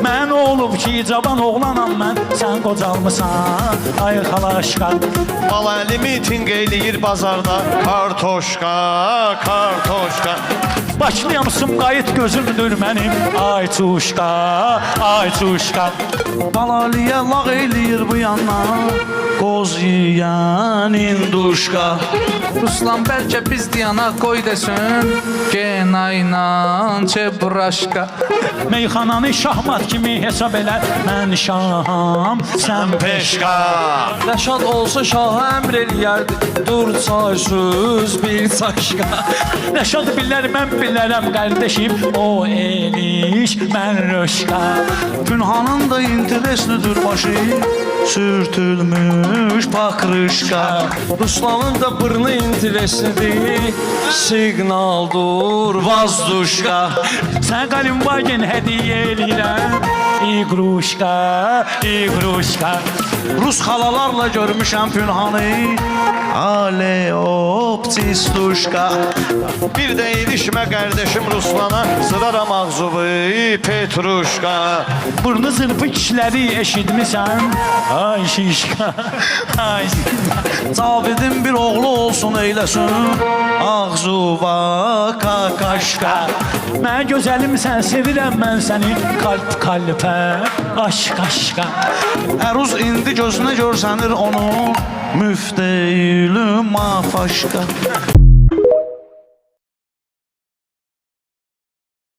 Mən olub ki, cavan oğlanam mən, sən qocalmısan, ay xalaşqa. Mal əli miting eləyir bazarda, kartoşka, kartoşka. Başlayamsın qayıt gözümdür mənim, ay çuşqa, ay çuşqa. Balaliyə lağ eləyir bu yandan, qoz yiyən induşqa. Ruslan bəlkə biz diyana qoy desin, genayla çebraşqa. Meyxananı şahmat kimi hesab elə, mən şaham, sən peşqa. Rəşad olsa şaha əmr eləyərdi, dur çaysız bir çaşqa. Rəşad bilər, mən bilərəm qardeşim, o eliş, mən röşqa. Pünhanın da intereslidir başı, sürtülmüş pakrışqa. Ruslanın da burnu intereslidir, signaldur vazduşqa. Sən Qalimbagen hədiyyə eləyirəm, iqruşqa, iqruşqa. Rus xalalarla görmüşəm Pünhanı, aleoptistuşqa. Bir də ilişmə qardeşim Ruslana, sıraram ağzubu Petruşka. Burnu zırpı kişiləri eşitmisən, ay şişqa, ay şişqa. Cavidin bir oğlu olsun eyləsin, ağzuva kakaşqa. Mən gözəlimsən, sevirəm mən səni, qalp qalpə, aşq aşqa. Əruz indi gözünə görsənir onun, müfteyilü mafaşqa.